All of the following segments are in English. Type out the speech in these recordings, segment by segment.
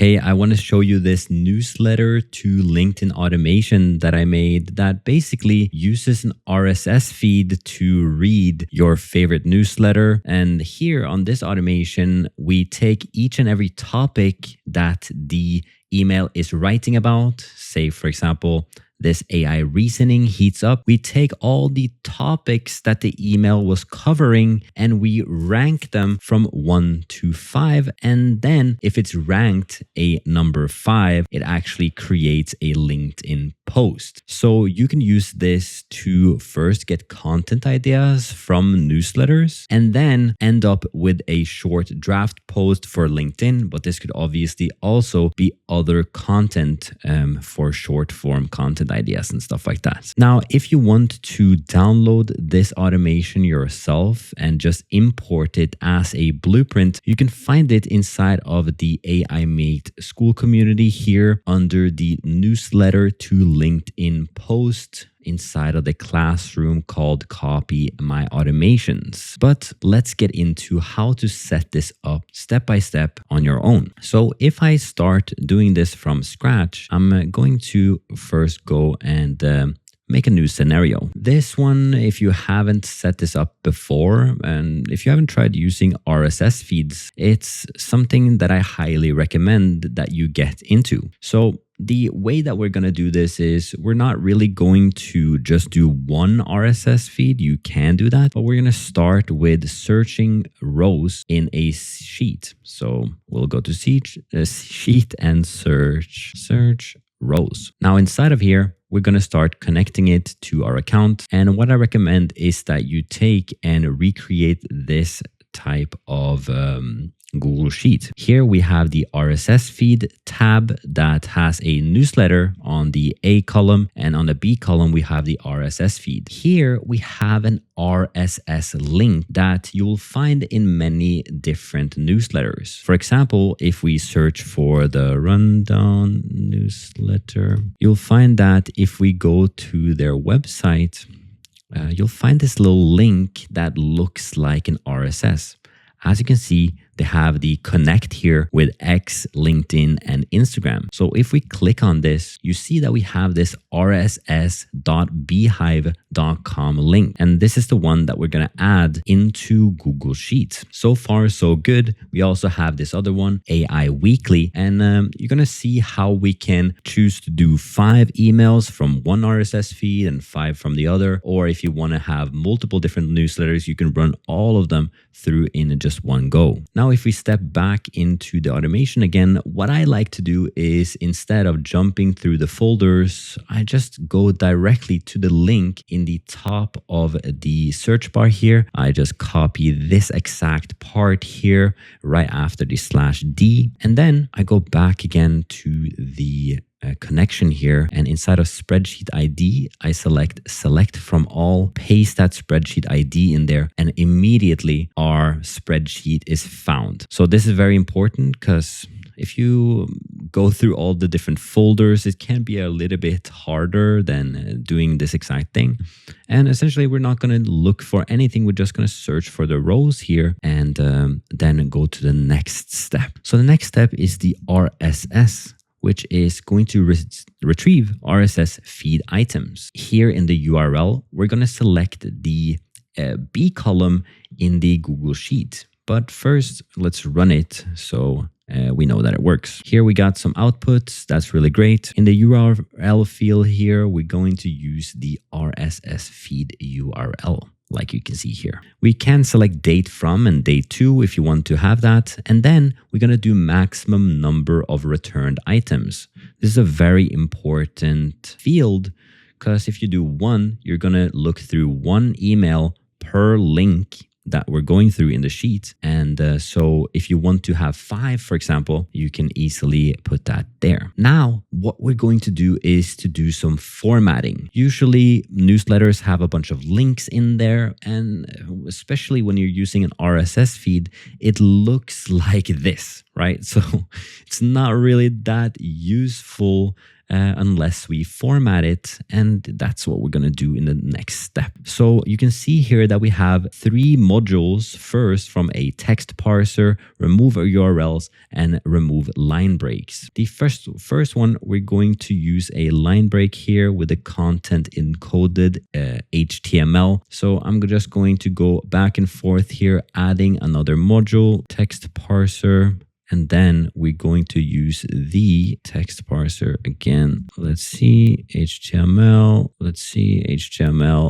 Hey, I want to show you this newsletter to LinkedIn automation that I made that basically uses an RSS feed to read your favorite newsletter. And here on this automation, we take each and every topic that the email is writing about. Say, for example, this AI reasoning heats up. We take all the topics that the email was covering and we rank them from 1 to 5. And then if it's ranked a number 5, it actually creates a LinkedIn post. So you can use this to first get content ideas from newsletters and then end up with a short draft post for LinkedIn. But this could obviously also be other content for short form content ideas and stuff like that. Now, if you want to download this automation yourself and just import it as a blueprint, you can find it inside of the AI Mate school community here under the newsletter to LinkedIn post inside of the classroom called Copy My Automations. But let's get into how to set this up step by step on your own. So if I start doing this from scratch, I'm going to first go and make a new scenario. This one, if you haven't set this up before, and if you haven't tried using RSS feeds, it's something that I highly recommend that you get into. So the way that we're going to do this is we're not really going to just do one RSS feed. You can do that, but we're going to start with searching rows in a sheet. So we'll go to sheet and search rows. Now inside of here, we're going to start connecting it to our account. And what I recommend is that you take and recreate this type of Google Sheet. Here we have the RSS feed tab that has a newsletter on the A column, and on the B column we have the RSS feed. Here we have an RSS link that you will find in many different newsletters. For example, if we search for the Rundown newsletter, you'll find that if we go to their website, you'll find this little link that looks like an RSS. As you can see, they have the connect here with X, LinkedIn, and Instagram. So if we click on this, you see that we have this rss.beehive.com link. And this is the one that we're going to add into Google Sheets. So far, so good. We also have this other one, AI Weekly. And you're going to see how we can choose to do 5 emails from one RSS feed and 5 from the other. Or if you want to have multiple different newsletters, you can run all of them through in just one go. Now, if we step back into the automation again, what I like to do is instead of jumping through the folders, I just go directly to the link in the top of the search bar here. I just copy this exact part here right after the /D. And then I go back again to the connection here, and inside of spreadsheet ID, I select from all, paste that spreadsheet ID in there, and immediately our spreadsheet is found. So this is very important because if you go through all the different folders, it can be a little bit harder than doing this exact thing. And essentially, we're not going to look for anything. We're just going to search for the rows here and then go to the next step. So the next step is the RSS, which is going to retrieve RSS feed items. Here in the URL, we're going to select the B column in the Google Sheet. But first, let's run it so we know that it works. Here we got some outputs. That's really great. In the URL field here, we're going to use the RSS feed URL. Like you can see here. We can select date from and date to if you want to have that. And then we're going to do maximum number of returned items. This is a very important field because if you do 1, you're going to look through 1 email per link that we're going through in the sheet. And so if you want to have 5, for example, you can easily put that there. Now, what we're going to do is to do some formatting. Usually newsletters have a bunch of links in there. And especially when you're using an RSS feed, it looks like this, right? So it's not really that useful unless we format it. And that's what we're going to do in the next step. So you can see here that we have 3 modules. First, from a text parser, remove URLs, and remove line breaks. The first one, we're going to use a line break here with the content encoded HTML. So I'm just going to go back and forth here, adding another module, text parser. And then we're going to use the text parser again. Let's see, HTML,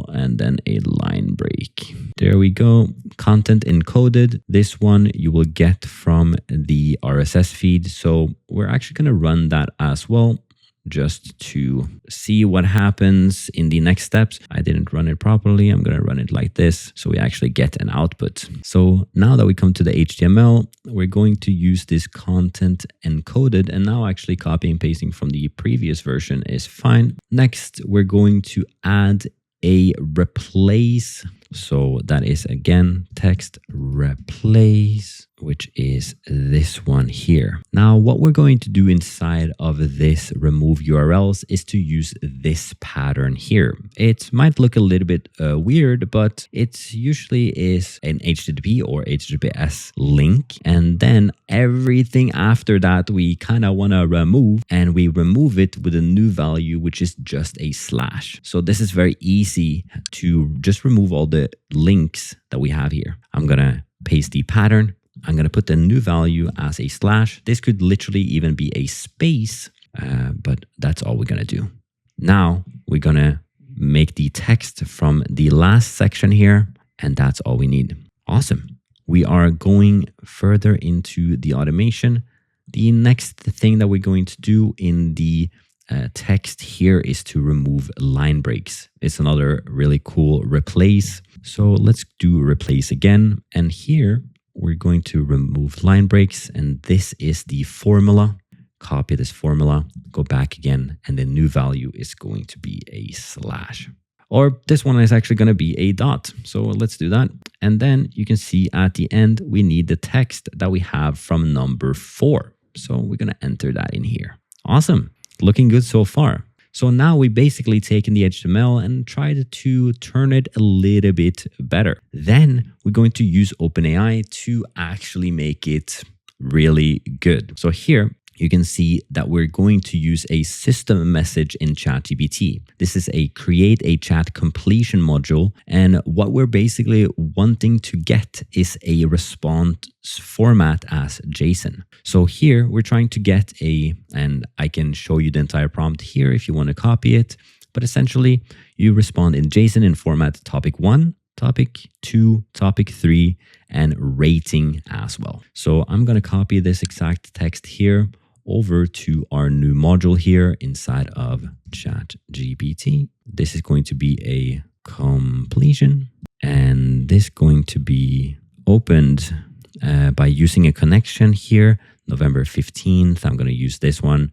and then a line break. There we go. Content encoded. This one you will get from the RSS feed. So we're actually going to run that as well, just to see what happens in the next steps. I didn't run it properly. I'm going to run it like this so we actually get an output. So now that we come to the HTML, we're going to use this content encoded, and now actually copy and pasting from the previous version is fine. Next, we're going to add a replace. So that is again text replace, which is this one here. Now, what we're going to do inside of this remove URLs is to use this pattern here. It might look a little bit weird, but it usually is an HTTP or HTTPS link. And then everything after that, we kind of want to remove, and we remove it with a new value, which is just a slash. So this is very easy to just remove all the links that we have here. I'm going to paste the pattern. I'm going to put the new value as a slash. This could literally even be a space, but that's all we're going to do. Now we're going to make the text from the last section here, and that's all we need. Awesome. We are going further into the automation. The next thing that we're going to do in the text here is to remove line breaks. It's another really cool replace. So let's do replace again. And here we're going to remove line breaks. And this is the formula. Copy this formula, go back again, and the new value is going to be a slash. Or this one is actually going to be a dot. So let's do that. And then you can see at the end, we need the text that we have from number 4. So we're going to enter that in here. Awesome. Looking good so far. So now we basically taken the HTML and tried to turn it a little bit better. Then we're going to use OpenAI to actually make it really good. So here you can see that we're going to use a system message in ChatGPT. This is a create a chat completion module. And what we're basically wanting to get is a response format as JSON. So here we're trying to get and I can show you the entire prompt here if you want to copy it. But essentially you respond in JSON in format topic 1, topic 2, topic 3, and rating as well. So I'm going to copy this exact text here over to our new module here inside of ChatGPT. This is going to be a completion, and this is going to be opened by using a connection here, November 15th. I'm going to use this one,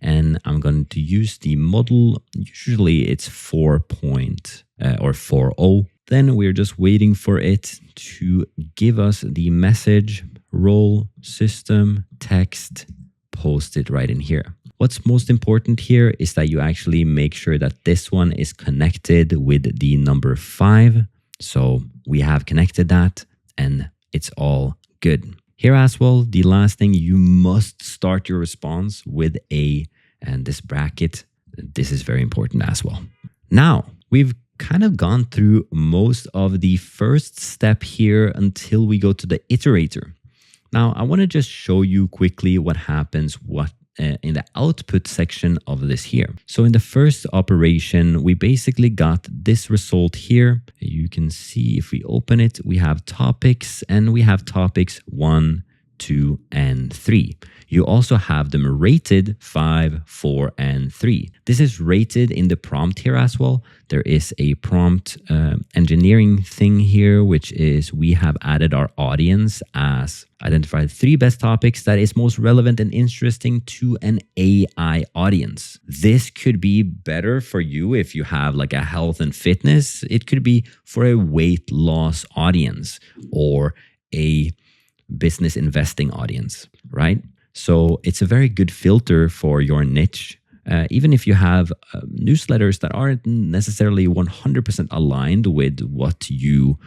and I'm going to use the model. Usually it's 4.0. Then we're just waiting for it to give us the message, role, system, text, post it right in here. What's most important here is that you actually make sure that this one is connected with the number 5. So we have connected that and it's all good. Here as well, the last thing, you must start your response with and this bracket. This is very important as well. Now, we've kind of gone through most of the first step here until we go to the iterator. Now, I want to just show you quickly what happens in the output section of this here. So in the first operation, we basically got this result here. You can see if we open it, we have topics, and we have topics 1, 2, and 3. You also have them rated 5, 4, and 3. This is rated in the prompt here as well. There is a prompt engineering thing here, which is we have added our audience as identify 3 best topics that is most relevant and interesting to an AI audience. This could be better for you if you have like a health and fitness. It could be for a weight loss audience or a business investing audience, right? So it's a very good filter for your niche Even if you have newsletters that aren't necessarily 100% aligned with what you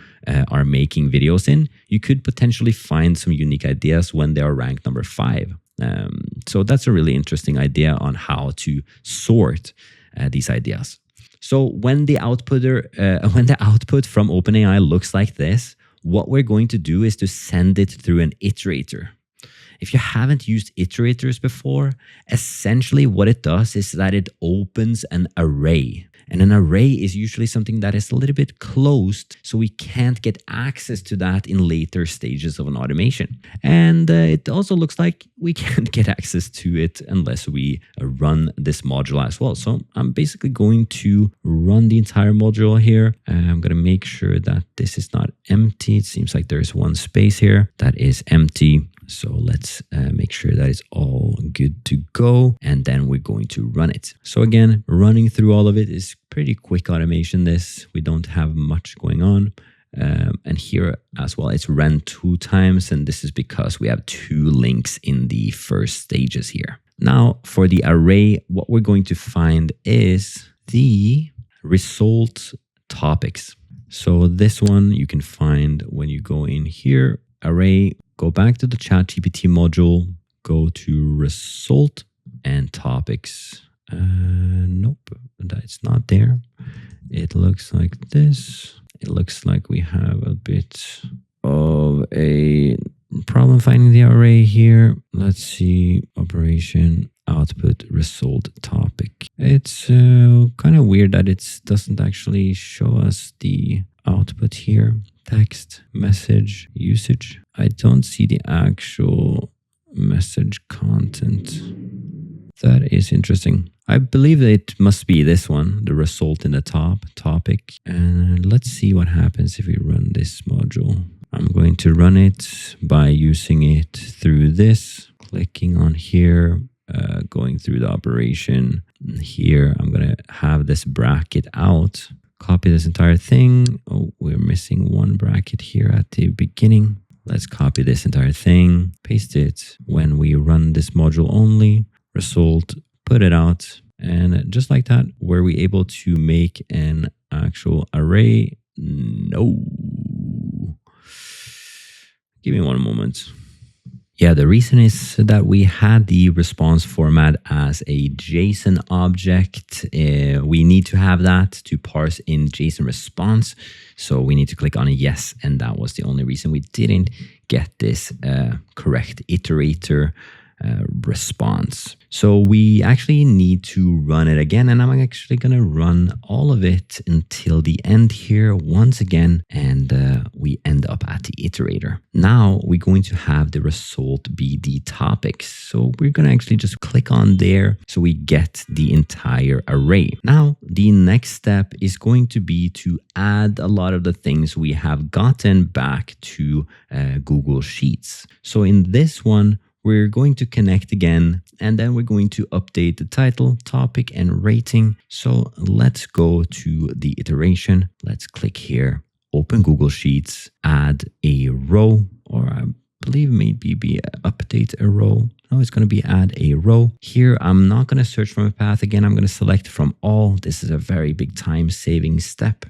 are making videos in, you could potentially find some unique ideas when they are ranked number 5. So that's a really interesting idea on how to sort these ideas. So when the output from OpenAI looks like this, what we're going to do is to send it through an iterator. If you haven't used iterators before, essentially what it does is that it opens an array. And an array is usually something that is a little bit closed, so we can't get access to that in later stages of an automation. And it also looks like we can't get access to it unless we run this module as well. So I'm basically going to run the entire module here. I'm going to make sure that this is not empty. It seems like there's one space here that is empty. So let's make sure that it's all good to go, and then we're going to run it. So again, running through all of it is pretty quick automation. We don't have much going on. And here as well, it's ran 2 times, and this is because we have 2 links in the first stages here. Now for the array, what we're going to find is the result topics. So this one you can find when you go in here, array. Go back to the ChatGPT module, go to result and topics. Nope, that's not there. It looks like this. It looks like we have a bit of a problem finding the array here. Let's see, operation, output, result, topic. It's kind of weird that it doesn't actually show us the output here. Text, message, usage. I don't see the actual message content. That is interesting. I believe it must be this one, the result in the top, topic. And let's see what happens if we run this module. I'm going to run it by using it through this, clicking on here, going through the operation. Here, I'm going to have this bracket out. Copy this entire thing. Oh, we're missing one bracket here at the beginning. Let's copy this entire thing, paste it. When we run this module only, result, put it out. And just like that, were we able to make an actual array? No. Give me one moment. Yeah, the reason is that we had the response format as a JSON object. We need to have that to parse in JSON response. So we need to click on a yes. And that was the only reason we didn't get this correct iterator response. So we actually need to run it again, and I'm actually going to run all of it until the end here once again, and we end up at the iterator. Now we're going to have the result be the topics. So we're going to actually just click on there so we get the entire array. Now the next step is going to be to add a lot of the things we have gotten back to Google Sheets. So in this one, we're going to connect again, and then we're going to update the title, topic, and rating. So let's go to the iteration. Let's click here, open Google Sheets, add a row, or I believe maybe update a row. No, it's going to be add a row. Here, I'm not going to search from a path. Again, I'm going to select from all. This is a very big time-saving step.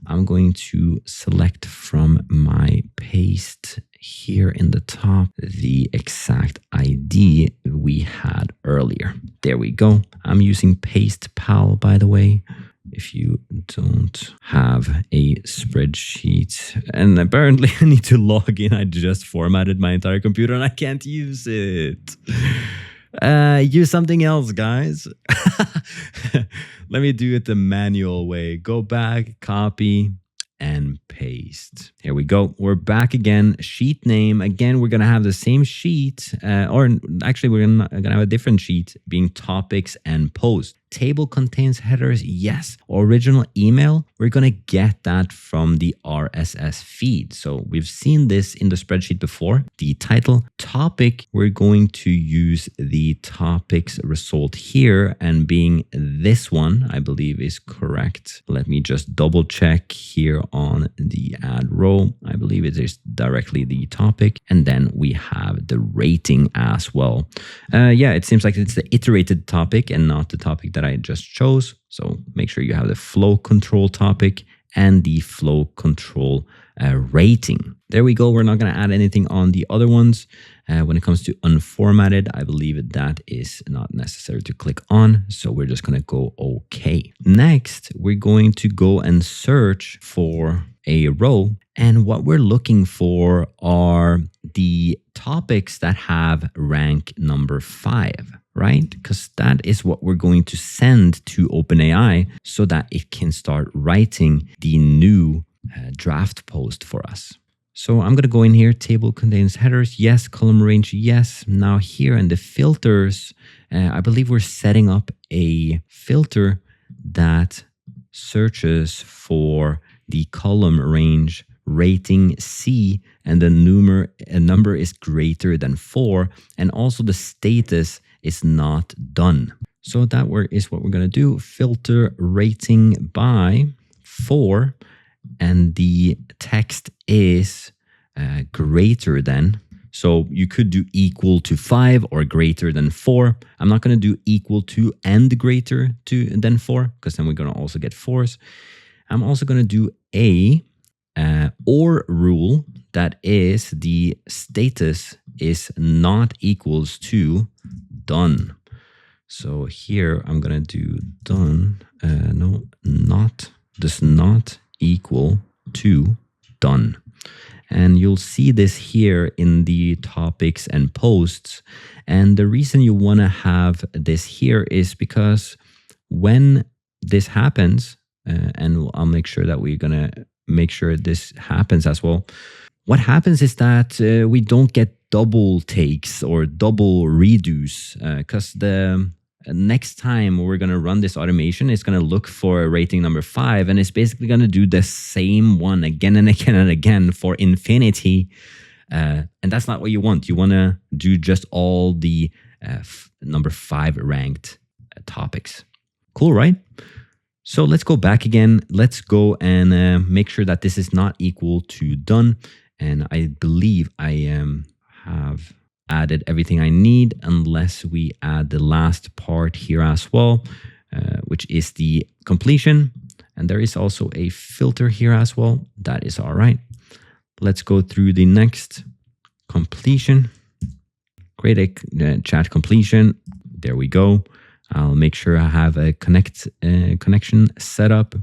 I'm going to select from my paste here in the top the exact ID we had earlier. There we go. I'm using PastePal, by the way. If you don't have a spreadsheet, and apparently I need to log in. I just formatted my entire computer and I can't use it. Use something else, guys. Let me do it the manual way. Go back, copy, and paste. Here we go. We're back again. Sheet name. Again, we're going to have the same sheet, or actually we're going to have a different sheet being topics and post. Table contains headers. Yes. Original email. We're going to get that from the RSS feed. So we've seen this in the spreadsheet before. The title, topic, we're going to use the top topics result here, and being this one, I believe is correct. Let me just double check here on the add row. I believe it is directly the topic. And then we have the rating as well. Yeah, it seems like it's the iterated topic and not the topic that I just chose. So make sure you have the flow control topic and the flow control rating. There we go. We're not going to add anything on the other ones. When it comes to unformatted, I believe that is not necessary to click on. So we're just going to go OK. Next, we're going to go and search for a row. And what we're looking for are the topics that have rank number 5. Right? Because that is what we're going to send to OpenAI so that it can start writing the new draft post for us. So I'm going to go in here, table contains headers, yes, column range, yes. Now here in the filters, I believe we're setting up a filter that searches for the column range rating C, and the number is greater than 4, and also the status is not done. So that is what we're going to do. Filter rating by 4, and the text is greater than. So you could do equal to 5 or greater than 4. I'm not going to do equal to and greater than 4, because then we're going to also get 4s. I'm also going to do a or rule, that is the status is not equals to done. So here I'm going to do done. No, not, does not equal to done. And you'll see this here in the topics and posts. And the reason you want to have this here is because when this happens, and I'll make sure that we're going to make sure this happens as well. What happens is that we don't get double takes or double redos, because the next time we're going to run this automation, it's going to look for a rating number 5, and it's basically going to do the same one again and again and again for infinity. And that's not what you want. You want to do just all the number 5 ranked topics. Cool, right? So let's go back again. Let's go and make sure that this is not equal to done. And I believe I have added everything I need, unless we add the last part here as well, which is the completion. And there is also a filter here as well. That is all right. Let's go through the next completion. Create a chat completion. There we go. I'll make sure I have a connection set up.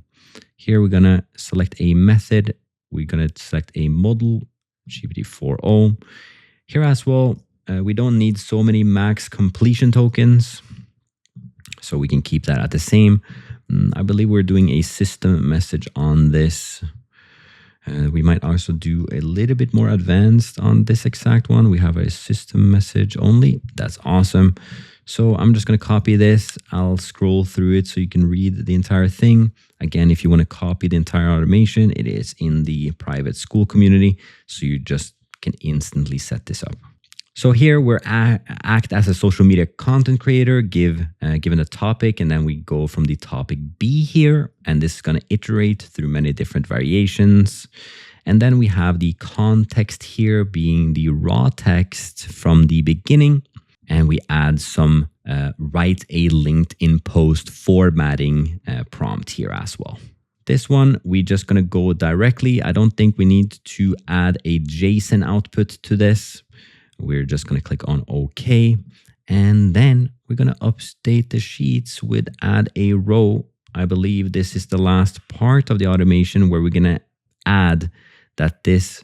Here we're going to select a method. We're going to select a model, GPT-4o. Here as well, we don't need so many max completion tokens, so we can keep that at the same. I believe we're doing a system message on this. We might also do a little bit more advanced on this exact one. We have a system message only. That's awesome. So I'm just going to copy this. I'll scroll through it so you can read the entire thing. Again, if you want to copy the entire automation, it is in the private school community. So you just can instantly set this up. So here we're act as a social media content creator, given a topic, and then we go from the topic B here, and this is going to iterate through many different variations. And then we have the context here being the raw text from the beginning, and we add some write a LinkedIn post formatting prompt here as well. This one, we're just going to go directly. I don't think we need to add a JSON output to this. We're just going to click on OK. And then we're going to update the sheets with add a row. I believe this is the last part of the automation where we're going to add that this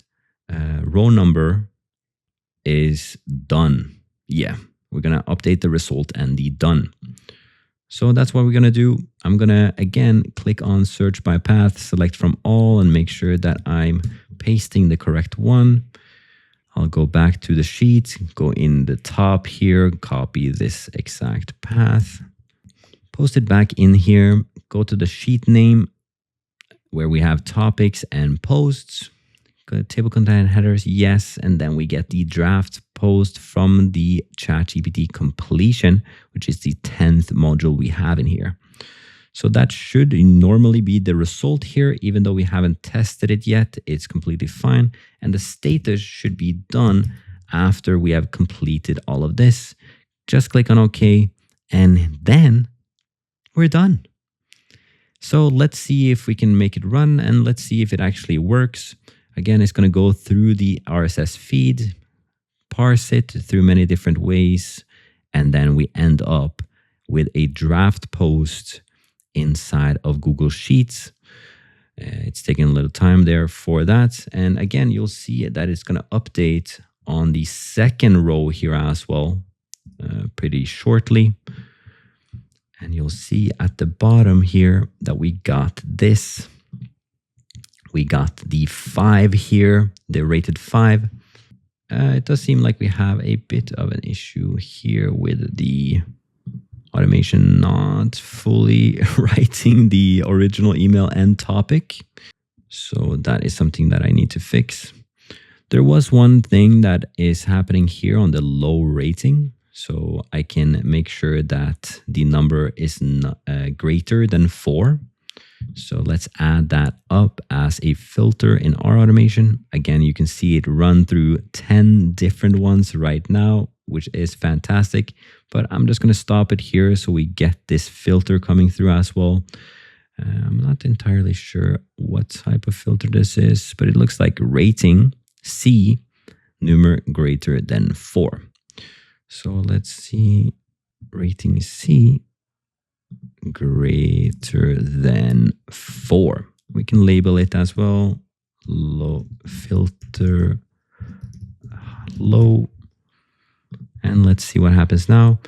row number is done. Yeah, we're going to update the result and the done. So that's what we're going to do. I'm going to, again, click on search by path, select from all, and make sure that I'm pasting the correct one. I'll go back to the sheet, go in the top here, copy this exact path, post it back in here, go to the sheet name where we have topics and posts, go to table content headers, yes, and then we get the draft post from the ChatGPT completion, which is the 10th module we have in here. So that should normally be the result here, even though we haven't tested it yet. It's completely fine. And the status should be done after we have completed all of this. Just click on OK, and then we're done. So let's see if we can make it run, and let's see if it actually works. Again, it's going to go through the RSS feed, parse it through many different ways, and then we end up with a draft post inside of Google Sheets. It's taking a little time there for that. And again, you'll see that it's going to update on the second row here as well, pretty shortly. And you'll see at the bottom here that we got this. We got the 5 here, the rated 5. It does seem like we have a bit of an issue here with the automation not fully writing the original email and topic. So that is something that I need to fix. There was one thing that is happening here on the low rating. So I can make sure that the number is greater than 4. So let's add that up as a filter in our automation. Again, you can see it run through 10 different ones right now, which is fantastic. But I'm just going to stop it here so we get this filter coming through as well. I'm not entirely sure what type of filter this is, but it looks like rating C, numer greater than 4. So let's see, rating C greater than 4. We can label it as well, low filter, low. And let's see what happens now.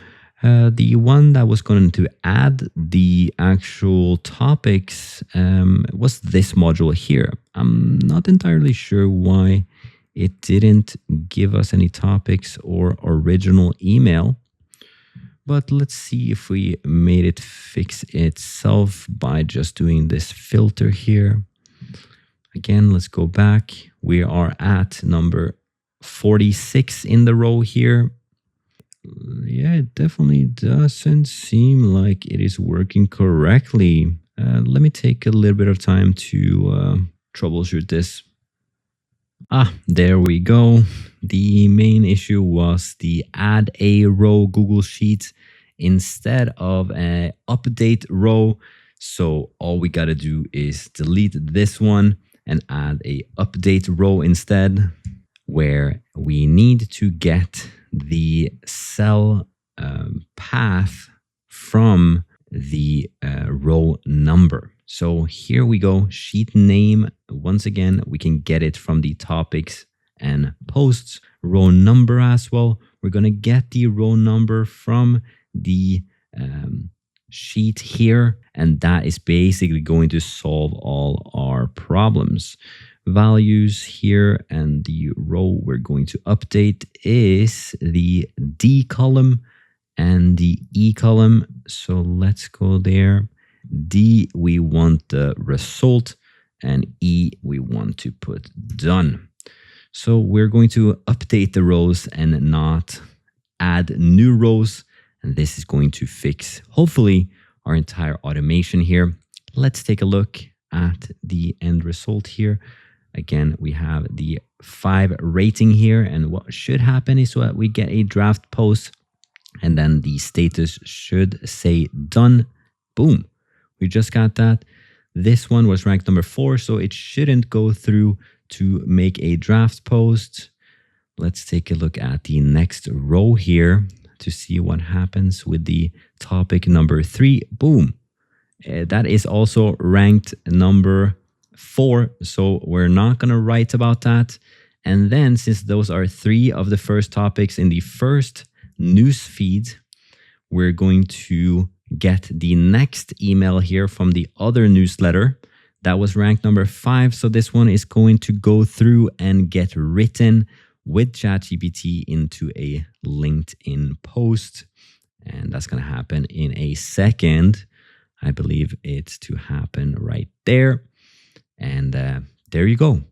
The one that was going to add the actual topics was this module here. I'm not entirely sure why it didn't give us any topics or original email. But let's see if we made it fix itself by just doing this filter here. Again, let's go back. We are at number 46 in the row here. Yeah, it definitely doesn't seem like it is working correctly. Let me take a little bit of time to troubleshoot this. There we go. The main issue was the add a row Google Sheets instead of an update row. So all we got to do is delete this one and add a update row instead, where we need to get the cell path from the row number. So here we go, sheet name. Once again, we can get it from the topics and posts. Row number as well. We're going to get the row number from the sheet here, and that is basically going to solve all our problems. Values here, and the row we're going to update is the D column and the E column. So let's go there. D, we want the result, and E, we want to put done. So we're going to update the rows and not add new rows. And this is going to fix, hopefully, our entire automation here. Let's take a look at the end result here. Again, we have the 5 rating here. And what should happen is that we get a draft post, and then the status should say done. Boom. We just got that. This one was ranked number 4, so it shouldn't go through to make a draft post. Let's take a look at the next row here to see what happens with the topic number 3. Boom. That is also ranked number 4, so we're not going to write about that. And then, since those are 3 of the first topics in the first news feed, we're going to get the next email here from the other newsletter that was ranked number 5. So this one is going to go through and get written with ChatGPT into a LinkedIn post. And that's going to happen in a second. I believe it's to happen right there. And there you go.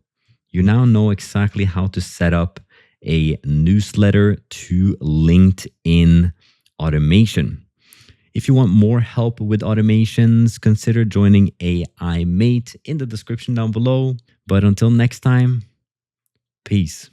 You now know exactly how to set up a newsletter to LinkedIn automation. If you want more help with automations, consider joining AI Mate in the description down below. But until next time, peace.